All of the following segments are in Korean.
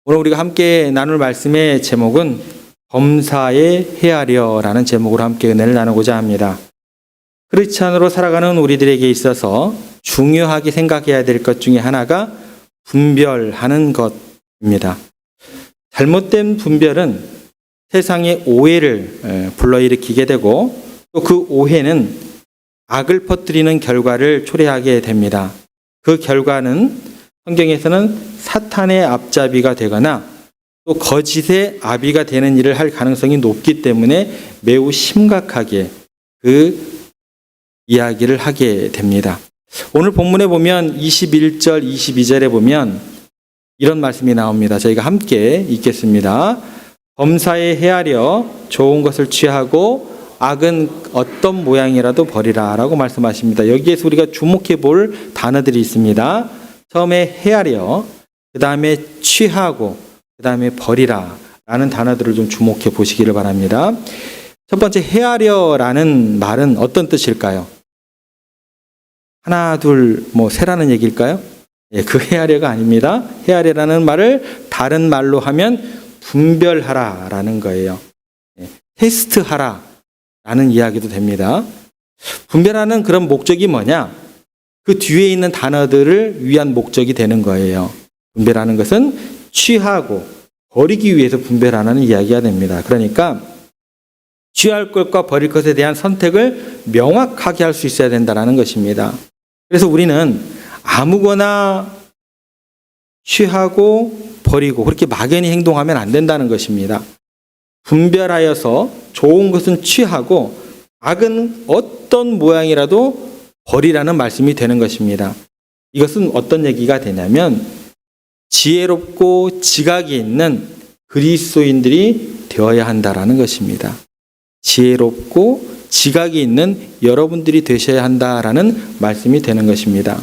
오늘 우리가 함께 나눌 말씀의 제목은 범사에 헤아려라는 제목으로 함께 은혜를 나누고자 합니다. 크리스찬으로 살아가는 우리들에게 있어서 중요하게 생각해야 될 것 중에 하나가 분별하는 것입니다. 잘못된 분별은 세상의 오해를 불러일으키게 되고 또 그 오해는 악을 퍼뜨리는 결과를 초래하게 됩니다. 그 결과는 성경에서는 사탄의 앞잡이가 되거나 또 거짓의 아비가 되는 일을 할 가능성이 높기 때문에 매우 심각하게 그 이야기를 하게 됩니다. 오늘 본문에 보면 21절, 22절에 보면 이런 말씀이 나옵니다. 저희가 함께 읽겠습니다. 범사에 헤아려 좋은 것을 취하고 악은 어떤 모양이라도 버리라 라고 말씀하십니다. 여기에서 우리가 주목해 볼 단어들이 있습니다. 처음에 헤아려, 그 다음에 취하고, 그 다음에 버리라 라는 단어들을 좀 주목해 보시기를 바랍니다. 첫 번째 헤아려라는 말은 어떤 뜻일까요? 하나, 둘, 세라는 얘기일까요? 그 헤아려가 아닙니다. 헤아려라는 말을 다른 말로 하면 분별하라 라는 거예요. 테스트하라 라는 이야기도 됩니다. 분별하는 그런 목적이 뭐냐? 그 뒤에 있는 단어들을 위한 목적이 되는 거예요. 분별하는 것은 취하고 버리기 위해서 분별하는 이야기가 됩니다. 그러니까 취할 것과 버릴 것에 대한 선택을 명확하게 할 수 있어야 된다는 것입니다. 그래서 우리는 아무거나 취하고 버리고 그렇게 막연히 행동하면 안 된다는 것입니다. 분별하여서 좋은 것은 취하고 악은 어떤 모양이라도 버리라는 말씀이 되는 것입니다. 이것은 어떤 얘기가 되냐면 지혜롭고 지각이 있는 그리스도인들이 되어야 한다라는 것입니다. 지혜롭고 지각이 있는 여러분들이 되셔야 한다라는 말씀이 되는 것입니다.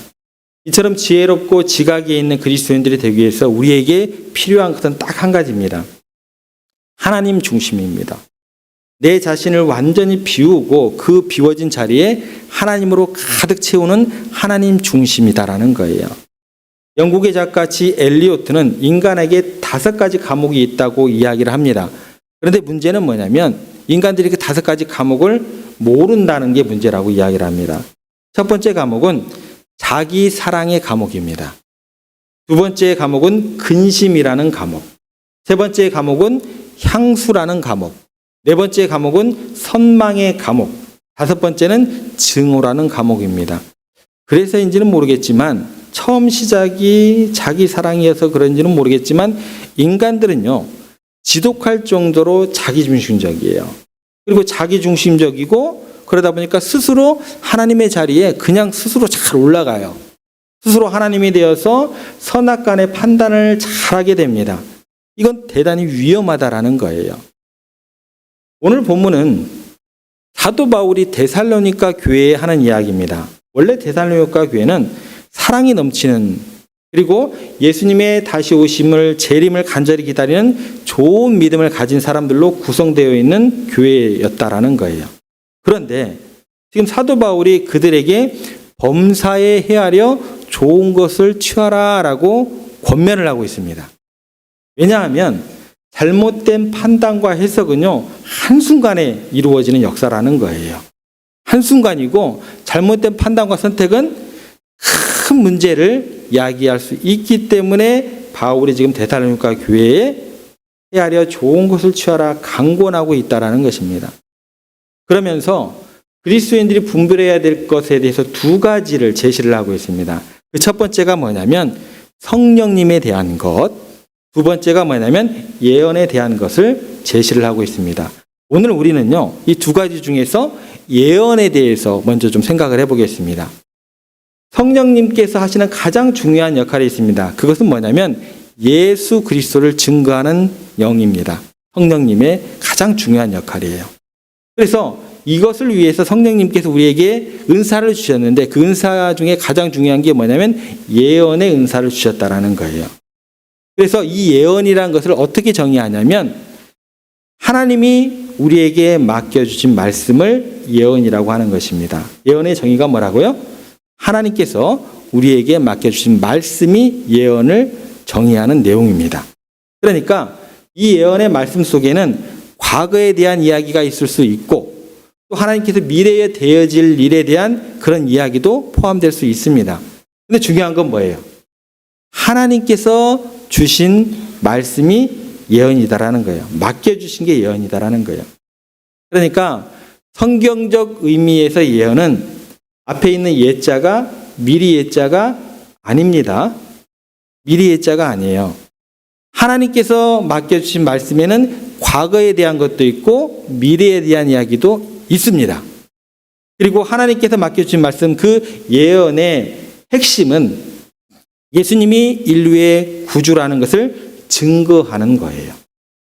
이처럼 지혜롭고 지각이 있는 그리스도인들이 되기 위해서 우리에게 필요한 것은 딱 한 가지입니다. 하나님 중심입니다. 내 자신을 완전히 비우고 그 비워진 자리에 하나님으로 가득 채우는 하나님 중심이다라는 거예요. 영국의 작가 지 엘리오트는 인간에게 5가지 과목이 있다고 이야기를 합니다. 그런데 문제는 뭐냐면 인간들이 그 5가지 과목을 모른다는 게 문제라고 이야기를 합니다. 첫 번째 과목은 자기 사랑의 과목입니다. 두 번째 과목은 근심이라는 과목. 세 번째 과목은 향수라는 과목. 네 번째 과목은 선망의 과목. 5번째는 증오라는 과목입니다. 그래서인지는 모르겠지만 처음 시작이 자기 사랑이어서 그런지는 모르겠지만 인간들은요 지독할 정도로 자기중심적이에요. 그리고 자기중심적이고 그러다 보니까 스스로 하나님의 자리에 그냥 스스로 잘 올라가요. 스스로 하나님이 되어서 선악간의 판단을 잘하게 됩니다. 이건 대단히 위험하다라는 거예요. 오늘 본문은 사도 바울이 데살로니가 교회에 하는 이야기입니다. 원래 데살로니가 교회는 사랑이 넘치는 그리고 예수님의 다시 오심을 재림을 간절히 기다리는 좋은 믿음을 가진 사람들로 구성되어 있는 교회였다라는 거예요. 그런데 지금 사도 바울이 그들에게 범사에 헤아려 좋은 것을 취하라라고 권면을 하고 있습니다. 왜냐하면 잘못된 판단과 해석은요 한순간에 이루어지는 역사라는 거예요. 한순간이고 잘못된 판단과 선택은 큰 문제를 야기할 수 있기 때문에 바울이 지금 데살로니가 교회에 헤아려 좋은 것을 취하라 강권하고 있다는 것입니다. 그러면서 그리스도인들이 분별해야 될 것에 대해서 2가지를 제시를 하고 있습니다. 그 첫 번째가 뭐냐면 성령님에 대한 것, 두 번째가 뭐냐면 예언에 대한 것을 제시를 하고 있습니다. 오늘 우리는요 이 2가지 중에서 예언에 대해서 먼저 좀 생각을 해보겠습니다. 성령님께서 하시는 가장 중요한 역할이 있습니다. 그것은 뭐냐면 예수 그리스도를 증거하는 영입니다. 성령님의 가장 중요한 역할이에요. 그래서 이것을 위해서 성령님께서 우리에게 은사를 주셨는데 그 은사 중에 가장 중요한 게 뭐냐면 예언의 은사를 주셨다라는 거예요. 그래서 이 예언이라는 것을 어떻게 정의하냐면 하나님이 우리에게 맡겨주신 말씀을 예언이라고 하는 것입니다. 예언의 정의가 뭐라고요? 하나님께서 우리에게 맡겨주신 말씀이 예언을 정의하는 내용입니다. 그러니까 이 예언의 말씀 속에는 과거에 대한 이야기가 있을 수 있고 또 하나님께서 미래에 되어질 일에 대한 그런 이야기도 포함될 수 있습니다. 근데 중요한 건 뭐예요? 하나님께서 주신 말씀이 예언이다라는 거예요. 맡겨주신 게 예언이다라는 거예요. 그러니까 성경적 의미에서 예언은 앞에 있는 예자가 미리 예자가 아닙니다. 미리 예자가 아니에요. 하나님께서 맡겨주신 말씀에는 과거에 대한 것도 있고 미래에 대한 이야기도 있습니다. 그리고 하나님께서 맡겨주신 말씀 그 예언의 핵심은 예수님이 인류의 구주라는 것을 증거하는 거예요.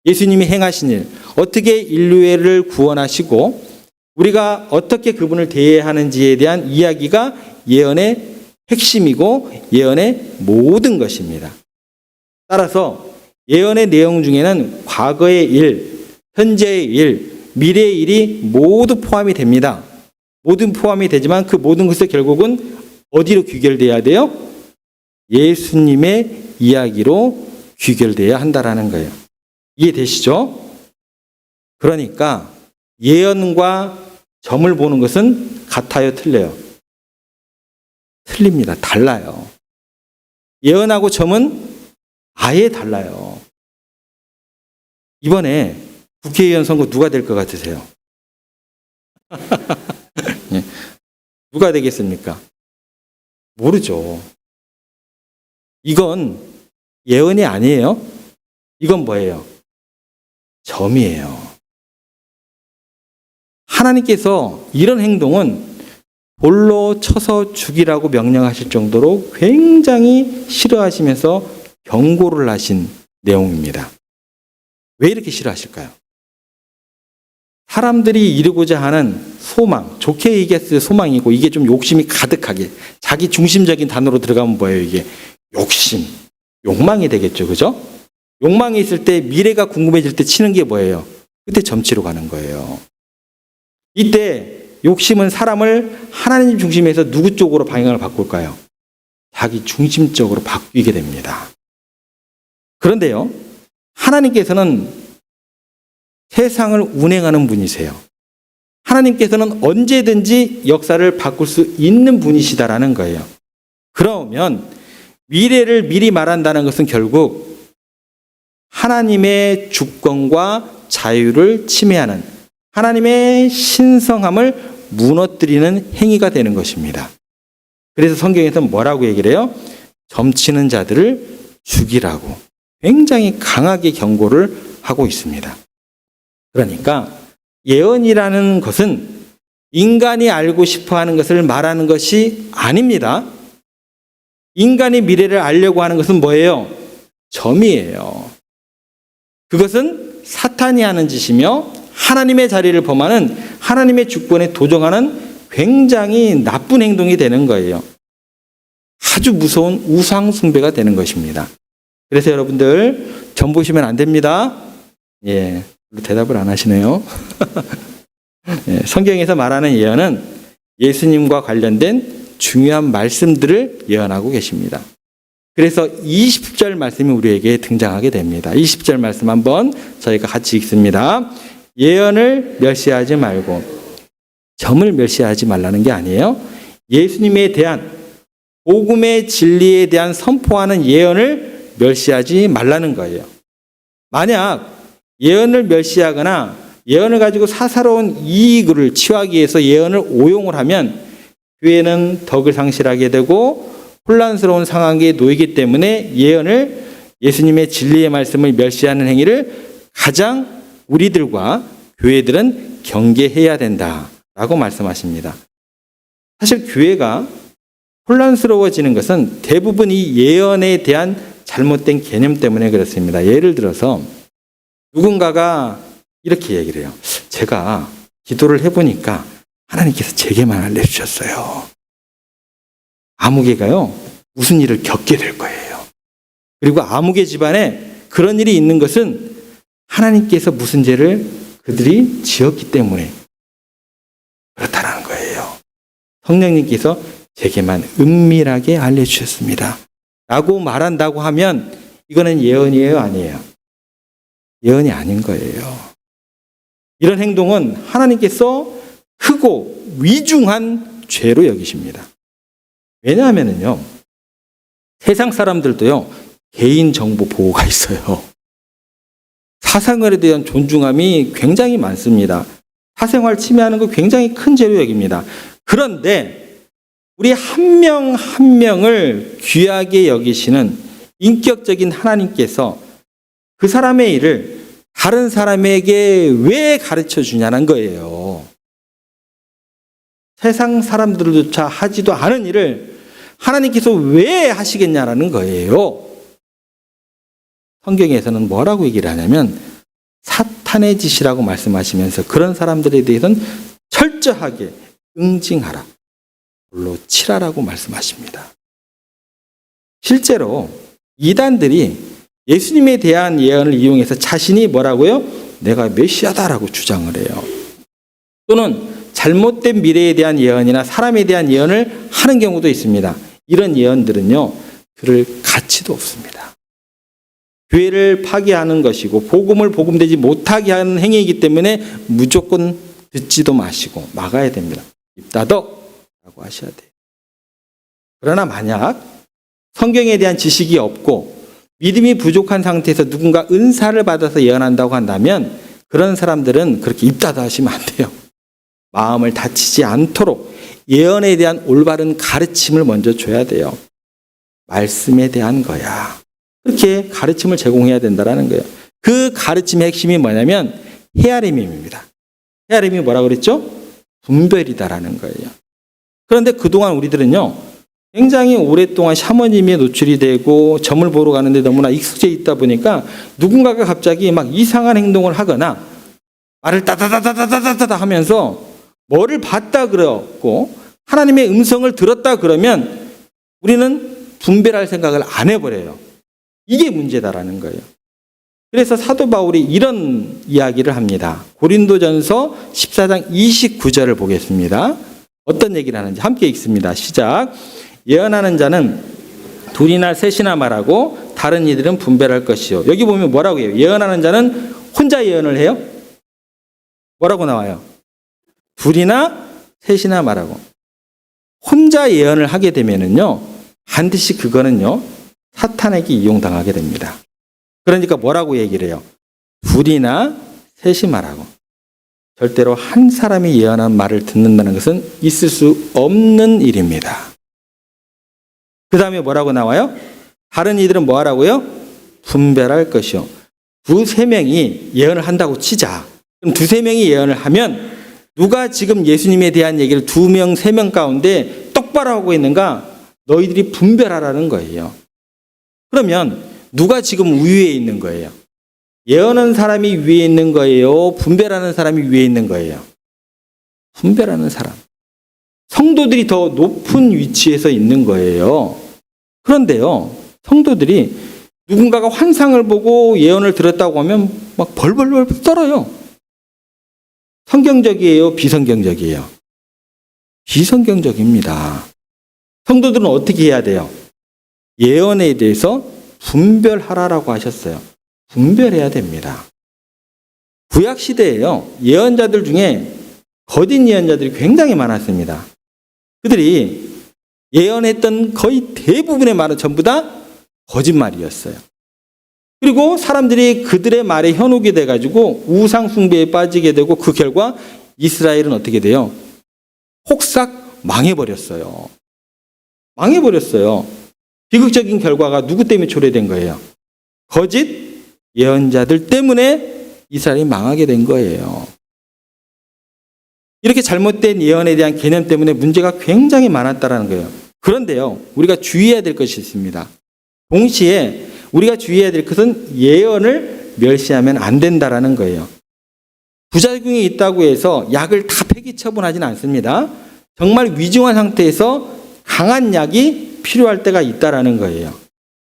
예수님이 행하신 일, 어떻게 인류를 구원하시고 우리가 어떻게 그분을 대해야 하는지에 대한 이야기가 예언의 핵심이고 예언의 모든 것입니다. 따라서 예언의 내용 중에는 과거의 일, 현재의 일, 미래의 일이 모두 포함이 됩니다. 모든 포함이 되지만 그 모든 것이 결국은 어디로 귀결돼야 돼요? 예수님의 이야기로 귀결돼야 한다라는 거예요. 이해되시죠? 그러니까 예언과 점을 보는 것은 같아요, 틀려요? 틀립니다. 달라요. 예언하고 점은 아예 달라요. 이번에 국회의원 선거 누가 될 것 같으세요? 예. 누가 되겠습니까? 모르죠. 이건 예언이 아니에요. 이건 뭐예요? 점이에요. 하나님께서 이런 행동은 돌로 쳐서 죽이라고 명령하실 정도로 굉장히 싫어하시면서 경고를 하신 내용입니다. 왜 이렇게 싫어하실까요? 사람들이 이루고자 하는 소망, 좋게 얘기했을 때 소망이고 이게 좀 욕심이 가득하게 자기 중심적인 단어로 들어가면 뭐예요? 이게 욕심, 욕망이 되겠죠. 그죠? 욕망이 있을 때 미래가 궁금해질 때 치는 게 뭐예요? 그때 점치러 가는 거예요. 이때 욕심은 사람을 하나님 중심에서 누구 쪽으로 방향을 바꿀까요? 자기 중심적으로 바뀌게 됩니다. 그런데요, 하나님께서는 세상을 운행하는 분이세요. 하나님께서는 언제든지 역사를 바꿀 수 있는 분이시다라는 거예요. 그러면 미래를 미리 말한다는 것은 결국 하나님의 주권과 자유를 침해하는 하나님의 신성함을 무너뜨리는 행위가 되는 것입니다. 그래서 성경에서 뭐라고 얘기를 해요? 점치는 자들을 죽이라고 굉장히 강하게 경고를 하고 있습니다. 그러니까 예언이라는 것은 인간이 알고 싶어 하는 것을 말하는 것이 아닙니다. 인간이 미래를 알려고 하는 것은 뭐예요? 점이에요. 그것은 사탄이 하는 짓이며 하나님의 자리를 범하는 하나님의 주권에 도전하는 굉장히 나쁜 행동이 되는 거예요. 아주 무서운 우상 숭배가 되는 것입니다. 그래서 여러분들 점 보시면 안 됩니다. 예, 대답을 안 하시네요. 예, 성경에서 말하는 예언은 예수님과 관련된 중요한 말씀들을 예언하고 계십니다. 그래서 20절 말씀이 우리에게 등장하게 됩니다. 20절 말씀 한번 저희가 같이 읽습니다. 예언을 멸시하지 말고 점을 멸시하지 말라는 게 아니에요. 예수님에 대한 복음의 진리에 대한 선포하는 예언을 멸시하지 말라는 거예요. 만약 예언을 멸시하거나 예언을 가지고 사사로운 이익을 취하기 위해서 예언을 오용을 하면 교회는 덕을 상실하게 되고 혼란스러운 상황에 놓이기 때문에 예언을 예수님의 진리의 말씀을 멸시하는 행위를 가장 우리들과 교회들은 경계해야 된다라고 말씀하십니다. 사실 교회가 혼란스러워지는 것은 대부분 이 예언에 대한 잘못된 개념 때문에 그렇습니다. 예를 들어서 누군가가 이렇게 얘기를 해요. 제가 기도를 해보니까 하나님께서 제게만 알려주셨어요. 아무개가요, 무슨 일을 겪게 될 거예요. 그리고 아무개 집안에 그런 일이 있는 것은 하나님께서 무슨 죄를 그들이 지었기 때문에 그렇다는 거예요. 성령님께서 제게만 은밀하게 알려주셨습니다. 라고 말한다고 하면 이거는 예언이에요, 아니에요? 예언이 아닌 거예요. 이런 행동은 하나님께서 크고 위중한 죄로 여기십니다. 왜냐하면요, 세상 사람들도요, 개인정보 보호가 있어요. 사생활에 대한 존중함이 굉장히 많습니다. 사생활 침해하는 거 굉장히 큰 죄로 여깁니다. 그런데 우리 한 명 한 명을 귀하게 여기시는 인격적인 하나님께서 그 사람의 일을 다른 사람에게 왜 가르쳐 주냐는 거예요. 세상 사람들조차 하지도 않은 일을 하나님께서 왜 하시겠냐라는 거예요. 성경에서는 뭐라고 얘기를 하냐면 사탄의 짓이라고 말씀하시면서 그런 사람들에 대해서는 철저하게 응징하라, 돌로 치라라고 말씀하십니다. 실제로 이단들이 예수님에 대한 예언을 이용해서 자신이 뭐라고요? 내가 메시아다라고 주장을 해요. 또는 잘못된 미래에 대한 예언이나 사람에 대한 예언을 하는 경우도 있습니다. 이런 예언들은요, 들을 가치도 없습니다. 교회를 파괴하는 것이고 복음을 복음되지 못하게 하는 행위이기 때문에 무조건 듣지도 마시고 막아야 됩니다. 입 닫어라고 하셔야 돼요. 그러나 만약 성경에 대한 지식이 없고 믿음이 부족한 상태에서 누군가 은사를 받아서 예언한다고 한다면 그런 사람들은 그렇게 입 닫아 하시면 안 돼요. 마음을 다치지 않도록 예언에 대한 올바른 가르침을 먼저 줘야 돼요. 말씀에 대한 거야. 그렇게 가르침을 제공해야 된다는 거예요. 그 가르침의 핵심이 뭐냐면 헤아림입니다. 헤아림이 뭐라고 그랬죠? 분별이다라는 거예요. 그런데 그동안 우리들은요, 굉장히 오랫동안 샤머님에 노출이 되고 점을 보러 가는데 너무나 익숙해 있다 보니까 누군가가 갑자기 막 이상한 행동을 하거나 말을 따다다다다다다 하면서 뭐를 봤다 그랬고 하나님의 음성을 들었다 그러면 우리는 분별할 생각을 안 해버려요. 이게 문제다라는 거예요. 그래서 사도 바울이 이런 이야기를 합니다. 고린도전서 14장 29절을 보겠습니다. 어떤 얘기를 하는지 함께 읽습니다. 시작. 예언하는 자는 둘이나 셋이나 말하고 다른 이들은 분별할 것이요. 여기 보면 뭐라고 해요? 예언하는 자는 혼자 예언을 해요? 뭐라고 나와요? 둘이나 셋이나 말하고. 혼자 예언을 하게 되면은요, 반드시 그거는요, 사탄에게 이용당하게 됩니다. 그러니까 뭐라고 얘기를 해요? 둘이나 셋이 말하고. 절대로 한 사람이 예언한 말을 듣는다는 것은 있을 수 없는 일입니다. 그 다음에 뭐라고 나와요? 다른 이들은 뭐 하라고요? 분별할 것이요. 두세 명이 예언을 한다고 치자. 그럼 두세 명이 예언을 하면 누가 지금 예수님에 대한 얘기를 2명, 3명 가운데 똑바로 하고 있는가? 너희들이 분별하라는 거예요. 그러면 누가 지금 우위에 있는 거예요? 예언하는 사람이 위에 있는 거예요? 분별하는 사람이 위에 있는 거예요? 분별하는 사람. 성도들이 더 높은 위치에서 있는 거예요. 그런데요, 성도들이 누군가가 환상을 보고 예언을 들었다고 하면 막 벌벌벌 떨어요. 성경적이에요? 비성경적이에요? 비성경적입니다. 성도들은 어떻게 해야 돼요? 예언에 대해서 분별하라라고 하셨어요. 분별해야 됩니다. 구약시대에요, 예언자들 중에 거짓 예언자들이 굉장히 많았습니다. 그들이 예언했던 거의 대부분의 말은 전부 다 거짓말이었어요. 그리고 사람들이 그들의 말에 현혹이 돼가지고 우상 숭배에 빠지게 되고 그 결과 이스라엘은 어떻게 돼요? 혹삭 망해버렸어요. 망해버렸어요. 비극적인 결과가 누구 때문에 초래된 거예요? 거짓 예언자들 때문에 이스라엘이 망하게 된 거예요. 이렇게 잘못된 예언에 대한 개념 때문에 문제가 굉장히 많았다는 거예요. 그런데요, 우리가 주의해야 될 것이 있습니다. 동시에 우리가 주의해야 될 것은 예언을 멸시하면 안 된다는 거예요. 부작용이 있다고 해서 약을 다 폐기 처분하지는 않습니다. 정말 위중한 상태에서 강한 약이 필요할 때가 있다는 거예요.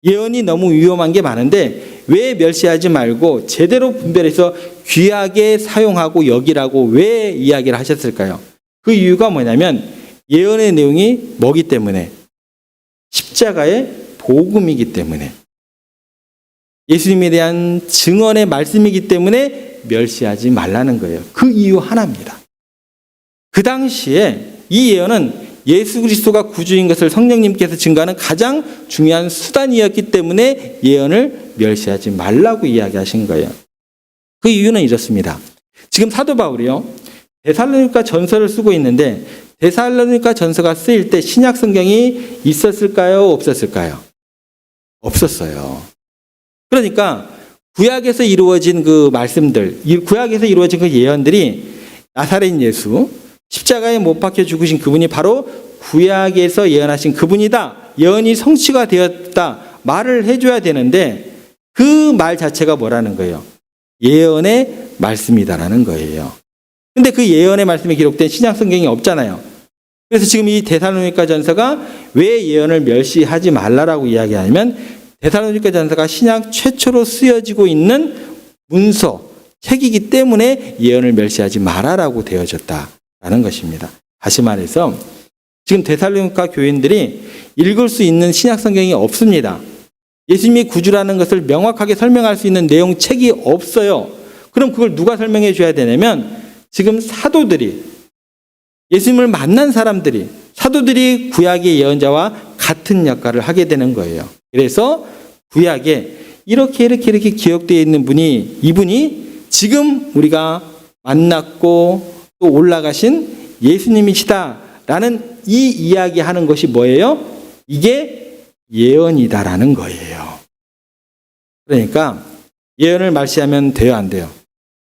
예언이 너무 위험한 게 많은데 왜 멸시하지 말고 제대로 분별해서 귀하게 사용하고 여기라고 왜 이야기를 하셨을까요? 그 이유가 뭐냐면 예언의 내용이 뭐기 때문에? 십자가의 복음이기 때문에. 예수님에 대한 증언의 말씀이기 때문에 멸시하지 말라는 거예요. 그 이유 하나입니다. 그 당시에 이 예언은 예수 그리스도가 구주인 것을 성령님께서 증거하는 가장 중요한 수단이었기 때문에 예언을 멸시하지 말라고 이야기하신 거예요. 그 이유는 이렇습니다. 지금 사도 바울이요, 데살로니가 전서를 쓰고 있는데 데살로니가 전서가 쓰일 때 신약 성경이 있었을까요? 없었을까요? 없었어요. 그러니까 구약에서 이루어진 그 말씀들, 구약에서 이루어진 그 예언들이 나사렛 예수, 십자가에 못 박혀 죽으신 그분이 바로 구약에서 예언하신 그분이다, 예언이 성취가 되었다 말을 해줘야 되는데 그 말 자체가 뭐라는 거예요? 예언의 말씀이다라는 거예요. 근데 그 예언의 말씀이 기록된 신약 성경이 없잖아요. 그래서 지금 이 데살로니가 전서가 왜 예언을 멸시하지 말라라고 이야기하냐면 데살로니가 전서가 신약 최초로 쓰여지고 있는 문서, 책이기 때문에 예언을 멸시하지 말아라고 되어졌다라는 것입니다. 다시 말해서 지금 데살로니가 교인들이 읽을 수 있는 신약 성경이 없습니다. 예수님이 구주라는 것을 명확하게 설명할 수 있는 내용 책이 없어요. 그럼 그걸 누가 설명해 줘야 되냐면 지금 사도들이, 예수님을 만난 사람들이, 사도들이 구약의 예언자와 같은 역할을 하게 되는 거예요. 그래서 구약에 이렇게 기억되어 있는 분이, 이분이 지금 우리가 만났고 또 올라가신 예수님이시다라는 이 이야기하는 것이 뭐예요? 이게 예언이다라는 거예요. 그러니까 예언을 멸시하면 돼요, 안 돼요?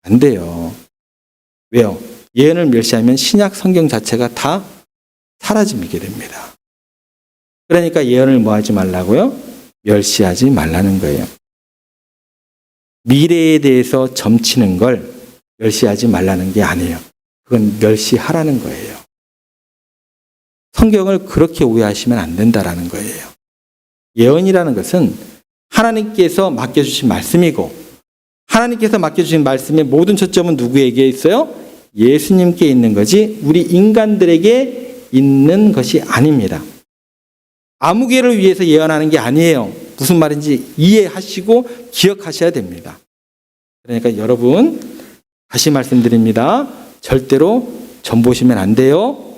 안 돼요. 왜요? 예언을 멸시하면 신약 성경 자체가 다 사라지게 됩니다. 그러니까 예언을 뭐 하지 말라고요? 멸시하지 말라는 거예요. 미래에 대해서 점치는 걸 멸시하지 말라는 게 아니에요. 그건 멸시하라는 거예요. 성경을 그렇게 오해하시면 안 된다라는 거예요. 예언이라는 것은 하나님께서 맡겨주신 말씀이고, 하나님께서 맡겨주신 말씀의 모든 초점은 누구에게 있어요? 예수님께 있는 거지 우리 인간들에게 있는 것이 아닙니다. 아무개를 위해서 예언하는 게 아니에요. 무슨 말인지 이해하시고 기억하셔야 됩니다. 그러니까 여러분, 다시 말씀드립니다. 절대로 점 보시면 안 돼요.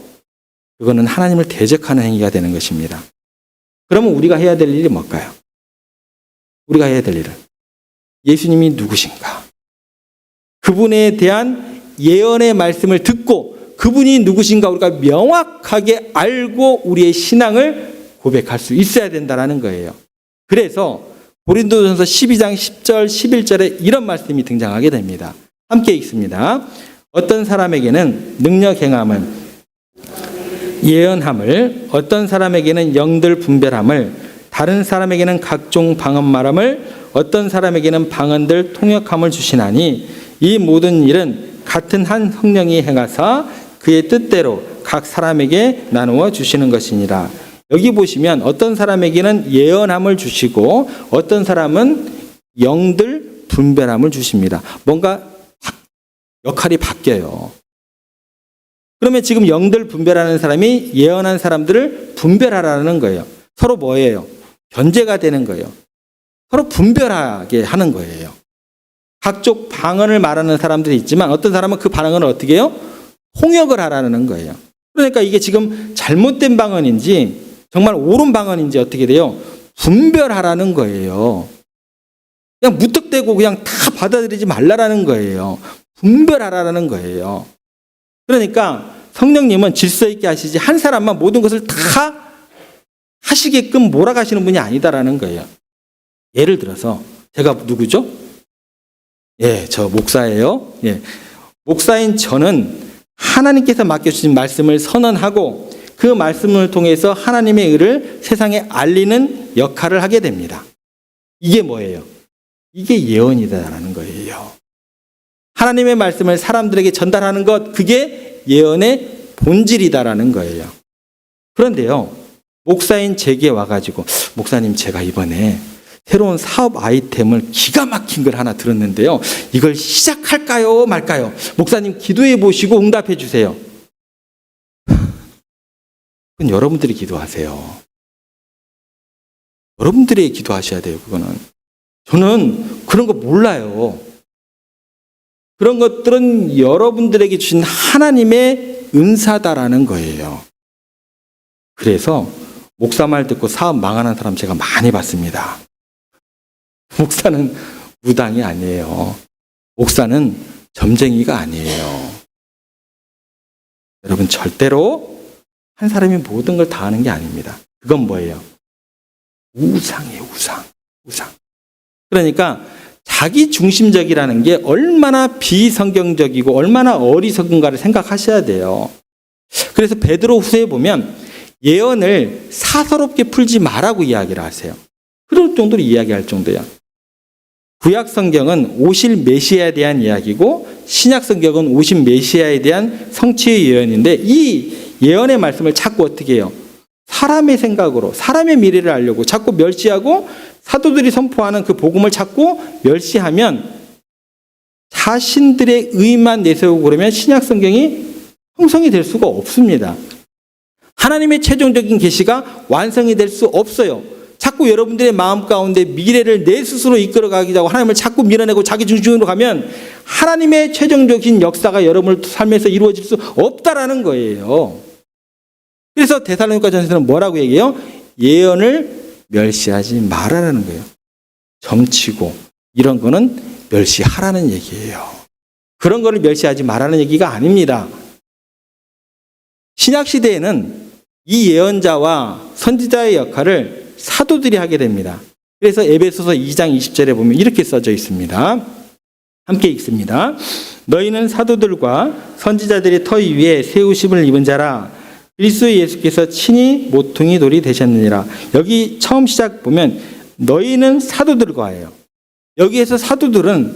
그거는 하나님을 대적하는 행위가 되는 것입니다. 그러면 우리가 해야 될 일이 뭘까요? 우리가 해야 될 일은 예수님이 누구신가? 그분에 대한 예언의 말씀을 듣고 그분이 누구신가 우리가 명확하게 알고 우리의 신앙을 고백할 수 있어야 된다는 거예요. 그래서 고린도전서 12장 10절 11절에 이런 말씀이 등장하게 됩니다. 함께 읽습니다. 어떤 사람에게는 능력 행함을, 예언함을, 어떤 사람에게는 영들 분별함을, 다른 사람에게는 각종 방언 말함을, 어떤 사람에게는 방언들 통역함을 주시나니 이 모든 일은 같은 한 성령이 행하사 그의 뜻대로 각 사람에게 나누어 주시는 것이니라. 여기 보시면 어떤 사람에게는 예언함을 주시고 어떤 사람은 영들 분별함을 주십니다. 뭔가 역할이 바뀌어요. 그러면 지금 영들 분별하는 사람이 예언한 사람들을 분별하라는 거예요. 서로 뭐예요? 견제가 되는 거예요. 서로 분별하게 하는 거예요. 각종 방언을 말하는 사람들이 있지만 어떤 사람은 그 방언을 어떻게 해요? 통역을 하라는 거예요. 그러니까 이게 지금 잘못된 방언인지 정말 옳은 방언인지 어떻게 돼요? 분별하라는 거예요. 그냥 무턱대고 그냥 다 받아들이지 말라라는 거예요. 분별하라는 거예요. 그러니까 성령님은 질서 있게 하시지 한 사람만 모든 것을 다 하시게끔 몰아가시는 분이 아니다라는 거예요. 예를 들어서 제가 누구죠? 예, 저 목사예요. 예, 목사인 저는 하나님께서 맡겨주신 말씀을 선언하고 그 말씀을 통해서 하나님의 의를 세상에 알리는 역할을 하게 됩니다. 이게 뭐예요? 이게 예언이다라는 거예요. 하나님의 말씀을 사람들에게 전달하는 것, 그게 예언의 본질이다라는 거예요. 그런데요, 목사인 제게 와가지고 목사님 제가 이번에 새로운 사업 아이템을 기가 막힌 걸 하나 들었는데요. 이걸 시작할까요 말까요? 목사님 기도해 보시고 응답해 주세요. 그건 여러분들이 기도하세요. 여러분들이 기도하셔야 돼요. 그거는. 저는 그런 거 몰라요. 그런 것들은 여러분들에게 주신 하나님의 은사다라는 거예요. 그래서 목사 말 듣고 사업 망하는 사람 제가 많이 봤습니다. 목사는 무당이 아니에요. 목사는 점쟁이가 아니에요. 여러분, 절대로 한 사람이 모든 걸 다 하는 게 아닙니다. 그건 뭐예요? 우상이에요, 우상. 그러니까 자기 중심적이라는 게 얼마나 비성경적이고 얼마나 어리석은가를 생각하셔야 돼요. 그래서 베드로 후서에 보면 예언을 사서롭게 풀지 말라고 이야기를 하세요. 그럴 정도로 이야기할 정도야. 구약 성경은 오실 메시아에 대한 이야기고 신약 성경은 오신 메시아에 대한 성취의 예언인데 이 예언의 말씀을 자꾸 어떻게 해요? 사람의 생각으로 사람의 미래를 알려고 자꾸 멸시하고 사도들이 선포하는 그 복음을 자꾸 멸시하면 자신들의 의만 내세우고 그러면 신약 성경이 형성이 될 수가 없습니다. 하나님의 최종적인 계시가 완성이 될 수 없어요. 자꾸 여러분들의 마음 가운데 미래를 내 스스로 이끌어가기도 하고 하나님을 자꾸 밀어내고 자기 중심으로 가면 하나님의 최종적인 역사가 여러분의 삶에서 이루어질 수 없다라는 거예요. 그래서 데살로니가 전서는 뭐라고 얘기해요? 예언을 멸시하지 말아라는 거예요. 점치고 이런 거는 멸시하라는 얘기예요. 그런 거를 멸시하지 말라는 얘기가 아닙니다. 신약 시대에는 이 예언자와 선지자의 역할을 사도들이 하게 됩니다. 그래서 에베소서 2장 20절에 보면 이렇게 써져 있습니다. 함께 읽습니다. 너희는 사도들과 선지자들의 터 위에 세우심을 입은 자라 그리스도 예수께서 친히 모퉁이 돌이 되셨느니라. 여기 처음 시작 보면 너희는 사도들과예요. 여기에서 사도들은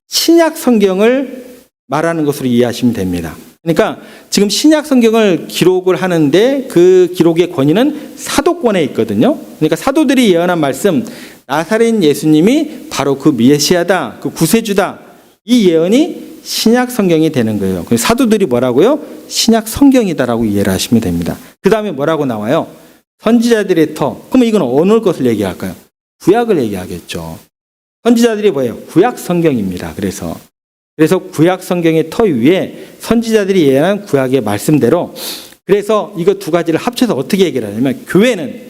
신약 성경을 말하는 것으로 이해하시면 됩니다. 그러니까 지금 신약 성경을 기록을 하는데 그 기록의 권위는 사도권에 있거든요. 그러니까 사도들이 예언한 말씀, 나사렛 예수님이 바로 그 메시아다, 그 구세주다. 이 예언이 신약 성경이 되는 거예요. 그래서 사도들이 뭐라고요? 신약 성경이다라고 이해를 하시면 됩니다. 그 다음에 뭐라고 나와요? 선지자들의 터. 그러면 이건 어느 것을 얘기할까요? 구약을 얘기하겠죠. 선지자들이 뭐예요? 구약 성경입니다. 그래서 구약 성경의 터 위에 선지자들이 예언한 구약의 말씀대로 그래서 이거 두 가지를 합쳐서 어떻게 얘기를 하냐면 교회는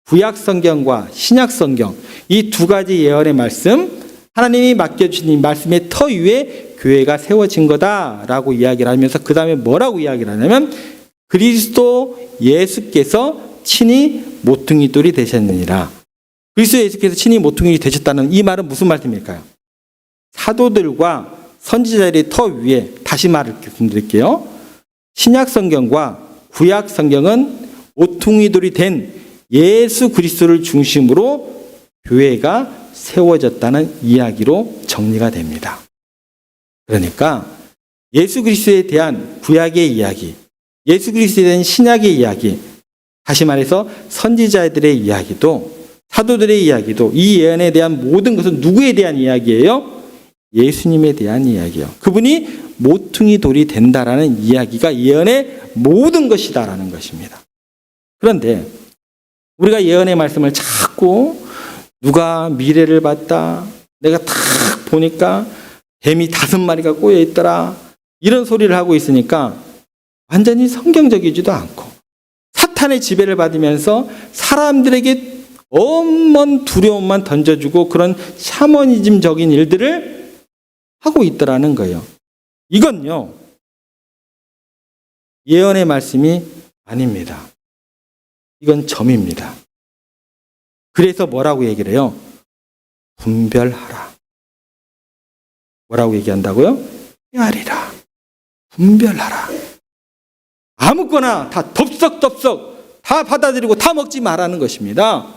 구약 성경과 신약 성경 이 두 가지 예언의 말씀 하나님이 맡겨주신 이 말씀의 터 위에 교회가 세워진 거다라고 이야기를 하면서 그 다음에 뭐라고 이야기를 하냐면 그리스도 예수께서 친히 모퉁이 돌이 되셨느니라. 그리스도 예수께서 친히 모퉁이 되셨다는 이 말은 무슨 말씀일까요? 사도들과 선지자들의 터 위에 다시 말씀드릴게요. 신약 성경과 구약 성경은 모퉁이 돌이 된 예수 그리스도를 중심으로 교회가 세워졌다는 이야기로 정리가 됩니다. 그러니까 예수 그리스도에 대한 구약의 이야기, 예수 그리스도에 대한 신약의 이야기, 다시 말해서 선지자들의 이야기도 사도들의 이야기도 이 예언에 대한 모든 것은 누구에 대한 이야기예요? 예수님에 대한 이야기예요. 그분이 모퉁이 돌이 된다라는 이야기가 예언의 모든 것이다라는 것입니다. 그런데 우리가 예언의 말씀을 자꾸 누가 미래를 봤다. 내가 딱 보니까 뱀이 5마리가 꼬여 있더라. 이런 소리를 하고 있으니까 완전히 성경적이지도 않고 사탄의 지배를 받으면서 사람들에게 엄먼 두려움만 던져주고 그런 샤머니즘적인 일들을 하고 있더라는 거예요. 이건요. 예언의 말씀이 아닙니다. 이건 점입니다. 그래서 뭐라고 얘기를 해요? 분별하라. 뭐라고 얘기한다고요? 헤아리라. 분별하라. 아무거나 다 덥석덥석 다 받아들이고 다 먹지 말라는 것입니다.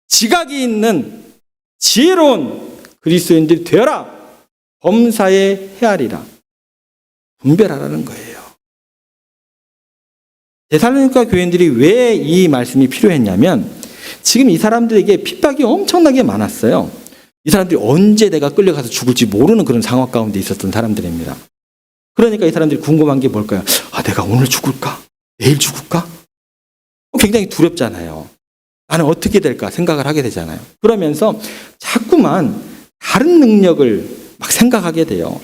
지각이 있는 지혜로운 그리스도인들이 되어라. 범사에 헤아리라. 분별하라는 거예요. 데살로니가 교인들이 왜 이 말씀이 필요했냐면 지금 이 사람들에게 핍박이 엄청나게 많았어요. 이 사람들이 언제 내가 끌려가서 죽을지 모르는 그런 상황 가운데 있었던 사람들입니다. 그러니까 이 사람들이 궁금한 게 뭘까요? 아, 내가 오늘 죽을까? 내일 죽을까? 굉장히 두렵잖아요. 나는 어떻게 될까 생각을 하게 되잖아요. 그러면서 자꾸만 다른 능력을 막 생각하게 돼요.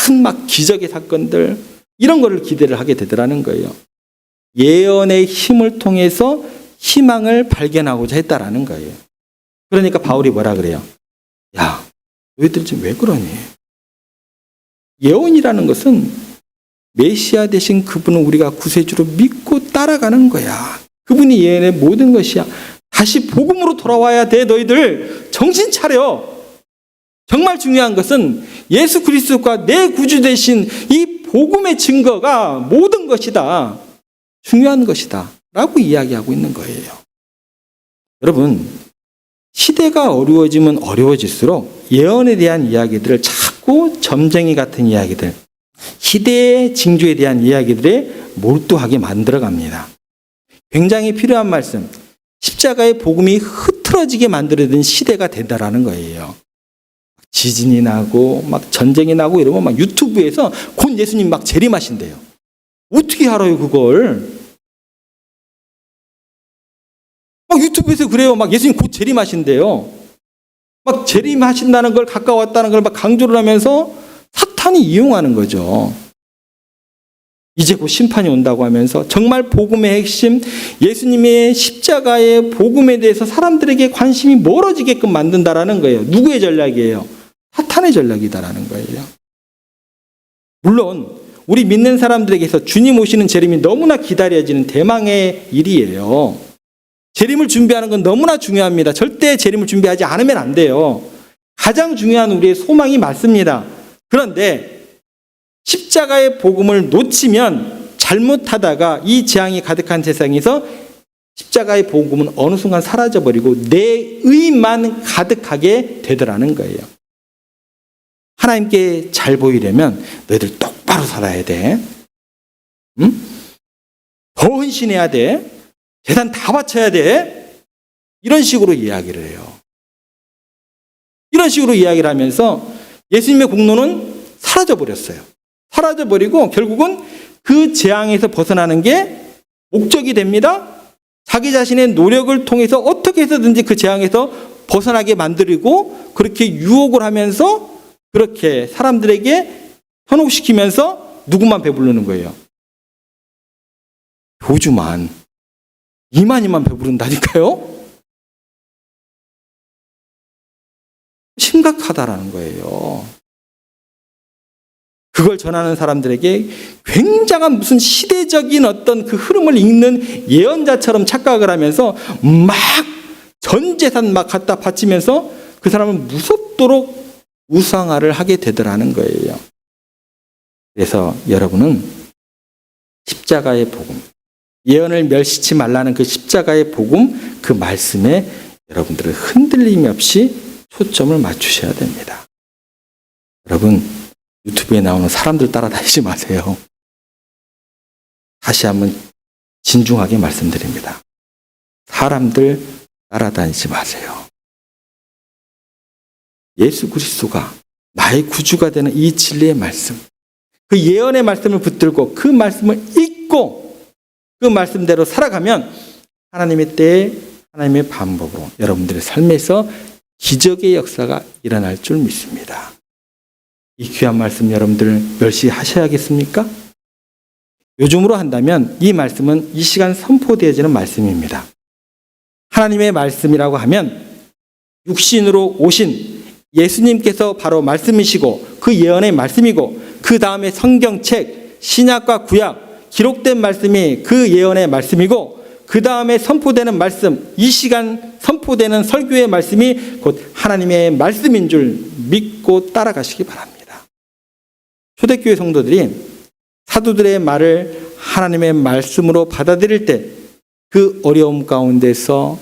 큰 막 기적의 사건들 이런 거를 기대를 하게 되더라는 거예요. 예언의 힘을 통해서 희망을 발견하고자 했다라는 거예요. 그러니까 바울이 뭐라 그래요? 야, 너희들 지금 왜 그러니? 예언이라는 것은 메시아 되신 그분을 우리가 구세주로 믿고 따라가는 거야. 그분이 예언의 모든 것이야. 다시 복음으로 돌아와야 돼. 너희들 정신 차려. 정말 중요한 것은 예수 그리스도가 내 구주 되신 이 복음의 증거가 모든 것이다. 중요한 것이다. 라고 이야기하고 있는 거예요. 여러분, 시대가 어려워지면 어려워질수록 예언에 대한 이야기들을 자꾸 점쟁이 같은 이야기들, 시대의 징조에 대한 이야기들에 몰두하게 만들어갑니다. 굉장히 필요한 말씀, 십자가의 복음이 흐트러지게 만들어진 시대가 된다라는 거예요. 지진이 나고 막 전쟁이 나고 이러면 막 유튜브에서 곧 예수님 막 재림하신대요. 어떻게 알아요 그걸? 막 유튜브에서 그래요. 막 예수님 곧 재림하신대요. 막 재림하신다는 걸 가까웠다는 걸 막 강조를 하면서 사탄이 이용하는 거죠. 이제 곧 심판이 온다고 하면서 정말 복음의 핵심, 예수님의 십자가의 복음에 대해서 사람들에게 관심이 멀어지게끔 만든다라는 거예요. 누구의 전략이에요? 사탄의 전략이다라는 거예요. 물론 우리 믿는 사람들에게서 주님 오시는 재림이 너무나 기다려지는 대망의 일이에요. 재림을 준비하는 건 너무나 중요합니다. 절대 재림을 준비하지 않으면 안 돼요. 가장 중요한 우리의 소망이 맞습니다. 그런데 십자가의 복음을 놓치면 잘못하다가 이 재앙이 가득한 세상에서 십자가의 복음은 어느 순간 사라져버리고 내 의만 가득하게 되더라는 거예요. 하나님께 잘 보이려면 너희들 똑바로 살아야 돼. 응? 더 헌신해야 돼. 재산 다 바쳐야 돼. 이런 식으로 이야기를 해요. 이런 식으로 이야기를 하면서 예수님의 공로는 사라져버렸어요. 사라져버리고 결국은 그 재앙에서 벗어나는 게 목적이 됩니다. 자기 자신의 노력을 통해서 어떻게 해서든지 그 재앙에서 벗어나게 만들고 그렇게 유혹을 하면서 그렇게 사람들에게 현혹시키면서 누구만 배부르는 거예요? 교주만. 이만희만 배부른다니까요? 심각하다라는 거예요. 그걸 전하는 사람들에게 굉장한 무슨 시대적인 어떤 그 흐름을 읽는 예언자처럼 착각을 하면서 막 전 재산 막 갖다 바치면서 그 사람을 무섭도록 우상화를 하게 되더라는 거예요. 그래서 여러분은 십자가의 복음, 예언을 멸시치 말라는 그 십자가의 복음, 그 말씀에 여러분들은 흔들림이 없이 초점을 맞추셔야 됩니다. 여러분, 유튜브에 나오는 사람들 따라다니지 마세요. 다시 한번 진중하게 말씀드립니다. 사람들 따라다니지 마세요. 예수 그리스도가 나의 구주가 되는 이 진리의 말씀, 그 예언의 말씀을 붙들고 그 말씀을 읽고 그 말씀대로 살아가면 하나님의 때에 하나님의 방법으로 여러분들의 삶에서 기적의 역사가 일어날 줄 믿습니다. 이 귀한 말씀 여러분들 멸시하셔야겠습니까? 요즘으로 한다면 이 말씀은 이 시간 선포되어지는 말씀입니다. 하나님의 말씀이라고 하면 육신으로 오신 예수님께서 바로 말씀이시고 그 예언의 말씀이고 그 다음에 성경책, 신약과 구약 기록된 말씀이 그 예언의 말씀이고 그 다음에 선포되는 말씀, 이 시간 선포되는 설교의 말씀이 곧 하나님의 말씀인 줄 믿고 따라가시기 바랍니다. 초대교회 성도들이 사도들의 말을 하나님의 말씀으로 받아들일 때 그 어려움 가운데서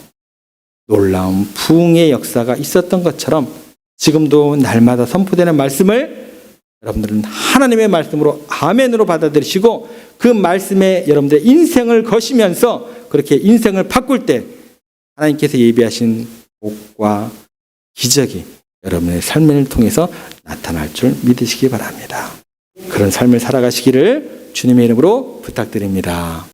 놀라운 부흥의 역사가 있었던 것처럼 지금도 날마다 선포되는 말씀을 여러분들은 하나님의 말씀으로 아멘으로 받아들이시고 그 말씀에 여러분들의 인생을 거시면서 그렇게 인생을 바꿀 때 하나님께서 예비하신 복과 기적이 여러분의 삶을 통해서 나타날 줄 믿으시기 바랍니다. 그런 삶을 살아가시기를 주님의 이름으로 부탁드립니다.